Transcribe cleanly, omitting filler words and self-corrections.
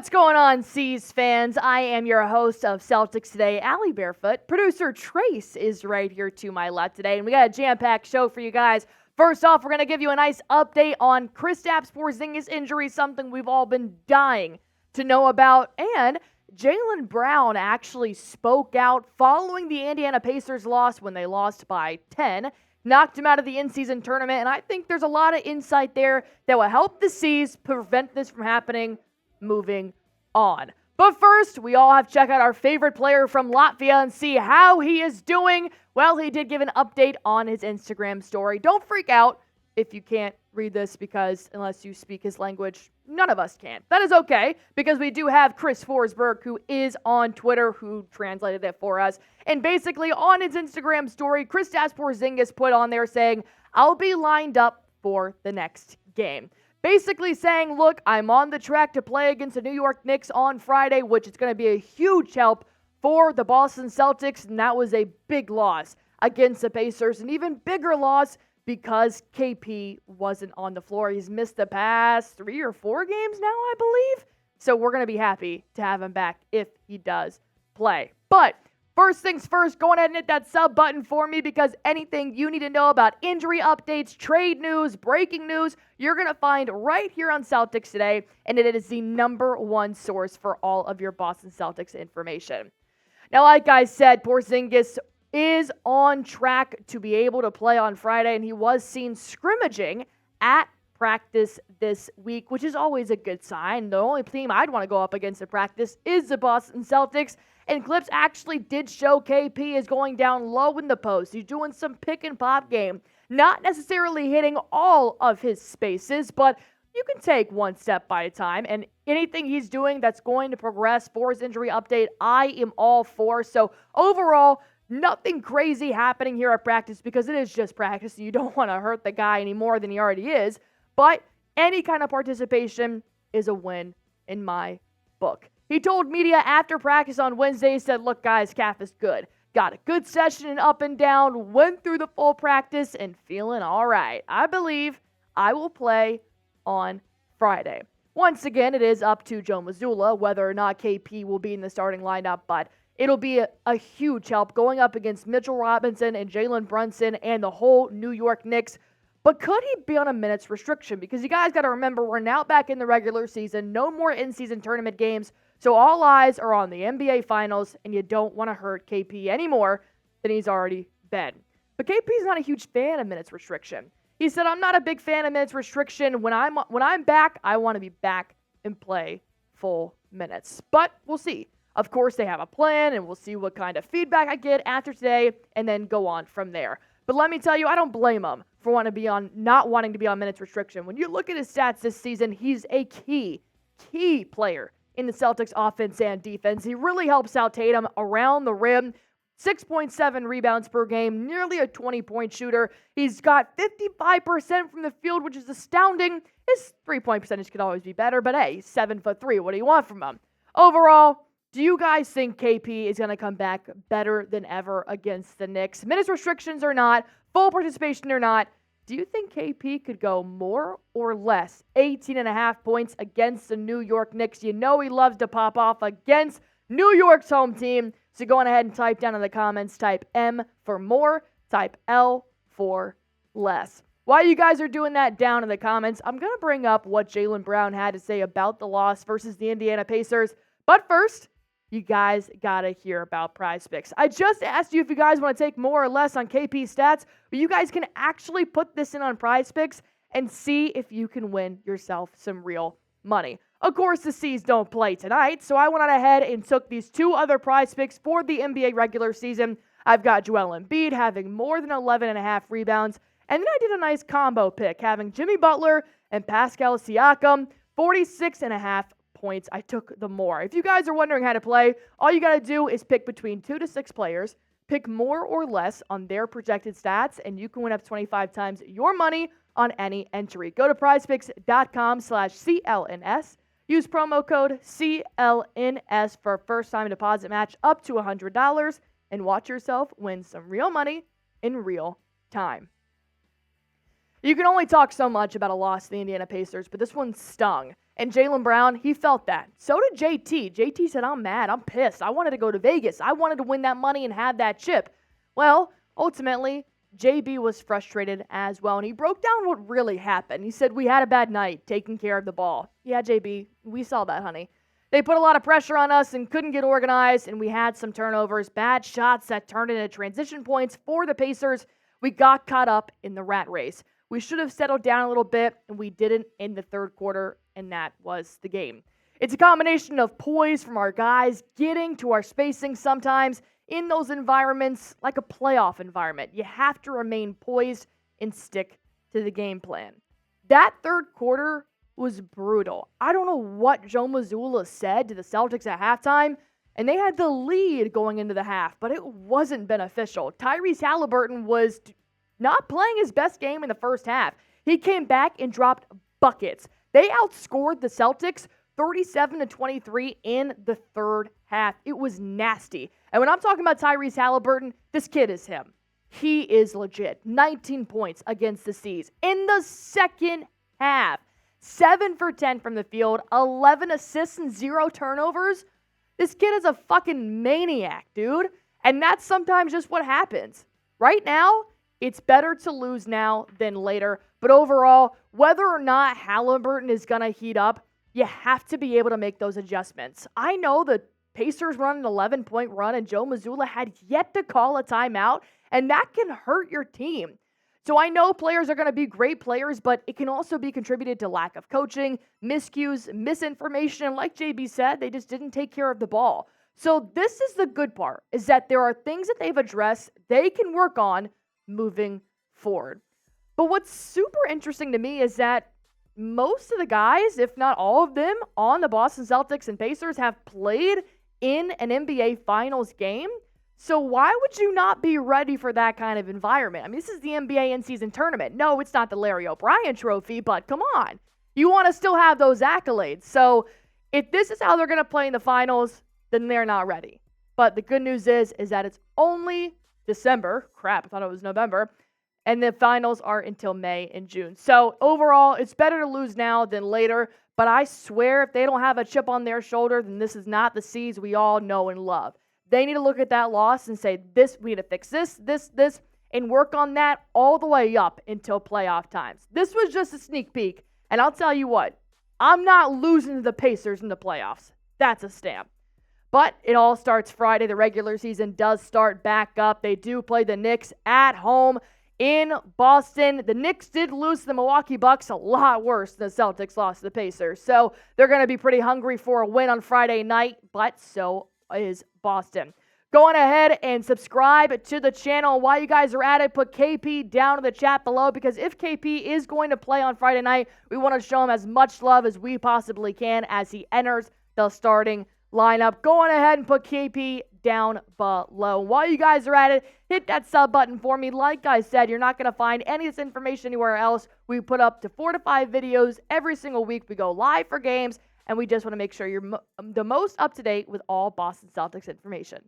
What's going on, C's fans? I am your host of Celtics Today, Allie Barefoot. Producer Trace is right here to my left today, and we got a jam-packed show for you guys. First off, we're going to give you a nice update on Kristaps Porzingis injury, something we've all been dying to know about, and Jaylen Brown actually spoke out following the Indiana Pacers loss when they lost by 10, knocked him out of the in-season tournament, and I think there's a lot of insight there that will help the C's prevent this from happening moving on. But first, we all have to check out our favorite player from Latvia and see how he is doing. Well, he did give an update on his Instagram story. Don't freak out if you can't read this because unless you speak his language, none of us can. That is okay because we do have Chris Forsberg, who is on Twitter, who translated it for us. And basically on his Instagram story, Kristaps Porzingis put on there saying, "I'll be lined up for the next game." Basically saying, look, I'm on the track to play against the New York Knicks on Friday, which is going to be a huge help for the Boston Celtics, and that was a big loss against the Pacers, an even bigger loss because KP wasn't on the floor. He's missed the past 3 or 4 games now, I believe, so we're going to be happy to have him back if he does play. But first things first, go ahead and hit that sub button for me because anything you need to know about injury updates, trade news, breaking news, you're going to find right here on Celtics Today, and it is the #1 source for all of your Boston Celtics information. Now, like I said, Porzingis is on track to be able to play on Friday, and he was seen scrimmaging at practice this week, which is always a good sign. The only team I'd want to go up against at practice is the Boston Celtics. And clips actually did show KP is going down low in the post. He's doing some pick and pop game. Not necessarily hitting all of his spaces, but you can take one step by a time. And anything he's doing that's going to progress for his injury update, I am all for. So overall, nothing crazy happening here at practice because it is just practice. And you don't want to hurt the guy any more than he already is. But any kind of participation is a win in my book. He told media after practice on Wednesday, he said, look, guys, calf is good. Got a good session and up and down, went through the full practice and feeling all right. I believe I will play on Friday. Once again, it is up to Joe Mazzulla whether or not KP will be in the starting lineup, but it'll be a huge help going up against Mitchell Robinson and Jalen Brunson and the whole New York Knicks. But could he be on a minutes restriction? Because you guys got to remember, we're now back in the regular season, no more in-season tournament games. So all eyes are on the NBA Finals, and you don't want to hurt KP any more than he's already been. But KP's not a huge fan of minutes restriction. He said, I'm not a big fan of minutes restriction. When I'm back, I want to be back and play full minutes. But we'll see. Of course, they have a plan, and we'll see what kind of feedback I get after today, and then go on from there. But let me tell you, I don't blame him for not wanting to be on minutes restriction. When you look at his stats this season, he's a key player in the Celtics offense and defense. He really helps out Tatum around the rim. 6.7 rebounds per game, nearly a 20-point shooter. He's got 55% from the field, which is astounding. His three-point percentage could always be better, but hey, he's 7'3". What do you want from him? Overall, do you guys think KP is going to come back better than ever against the Knicks? Minutes restrictions or not, full participation or not, do you think KP could go more or less 18.5 points against the New York Knicks? You know he loves to pop off against New York's home team. So go on ahead and type down in the comments, type M for more, type L for less. While you guys are doing that down in the comments, I'm going to bring up what Jaylen Brown had to say about the loss versus the Indiana Pacers. But first, you guys got to hear about PrizePicks. I just asked you if you guys want to take more or less on KP stats, but you guys can actually put this in on PrizePicks and see if you can win yourself some real money. Of course, the C's don't play tonight, so I went on ahead and took these 2 other PrizePicks for the NBA regular season. I've got Joel Embiid having more than 11.5 rebounds, and then I did a nice combo pick, having Jimmy Butler and Pascal Siakam, 46.5 points. I took the more. If you guys are wondering how to play, all you got to do is pick between 2 to 6 players, pick more or less on their projected stats, and you can win up 25 times your money on any entry. Go to prizepicks.com/CLNS. Use promo code CLNS for a first-time deposit match up to $100 and watch yourself win some real money in real time. You can only talk so much about a loss to the Indiana Pacers, but this one stung. And Jaylen Brown, he felt that. So did JT. JT said, I'm mad. I'm pissed. I wanted to go to Vegas. I wanted to win that money and have that chip. Well, ultimately, JB was frustrated as well, and he broke down what really happened. He said, we had a bad night taking care of the ball. Yeah, JB, we saw that, honey. They put a lot of pressure on us and couldn't get organized, and we had some turnovers, bad shots that turned into transition points for the Pacers. We got caught up in the rat race. We should have settled down a little bit, and we didn't in the third quarter, and that was the game. It's a combination of poise from our guys, getting to our spacing sometimes in those environments, like a playoff environment. You have to remain poised and stick to the game plan. That third quarter was brutal. I don't know what Joe Mazzulla said to the Celtics at halftime, and they had the lead going into the half, but it wasn't beneficial. Tyrese Haliburton was not playing his best game in the first half. He came back and dropped buckets. They outscored the Celtics 37-23 in the third half. It was nasty. And when I'm talking about Tyrese Haliburton, this kid is him. He is legit. 19 points against the C's in the second half. 7 for 10 from the field, 11 assists and 0 turnovers. This kid is a fucking maniac, dude. And that's sometimes just what happens. Right now, it's better to lose now than later. But overall, whether or not Haliburton is going to heat up, you have to be able to make those adjustments. I know the Pacers run an 11-point run, and Joe Mazzulla had yet to call a timeout, and that can hurt your team. So I know players are going to be great players, but it can also be contributed to lack of coaching, miscues, misinformation, and like JB said, they just didn't take care of the ball. So this is the good part, is that there are things that they've addressed they can work on moving forward. But what's super interesting to me is that most of the guys, if not all of them, on the Boston Celtics and Pacers have played in an NBA Finals game. So why would you not be ready for that kind of environment? I mean, this is the NBA in-season tournament. No, it's not the Larry O'Brien trophy, but come on. You want to still have those accolades. So if this is how they're going to play in the finals, then they're not ready. But the good news is that it's only December. Crap, I thought it was November. And the finals are until May and June. So overall, it's better to lose now than later. But I swear, if they don't have a chip on their shoulder, then this is not the C's we all know and love. They need to look at that loss and say, we need to fix this, and work on that all the way up until playoff times. This was just a sneak peek. And I'll tell you what, I'm not losing to the Pacers in the playoffs. That's a stamp. But it all starts Friday. The regular season does start back up. They do play the Knicks at home in Boston. The Knicks did lose to the Milwaukee Bucks a lot worse than the Celtics lost to the Pacers. So they're going to be pretty hungry for a win on Friday night, but so is Boston. Go on ahead and subscribe to the channel. While you guys are at it, put KP down in the chat below, because if KP is going to play on Friday night, we want to show him as much love as we possibly can as he enters the starting lineup. Go on ahead and put KP down below. While you guys are at it, hit that sub button for me. Like I said, you're not going to find any of this information anywhere else. We put up to 4 to 5 videos every single week. We go live for games, and we just want to make sure you're the most up to date with all Boston Celtics information.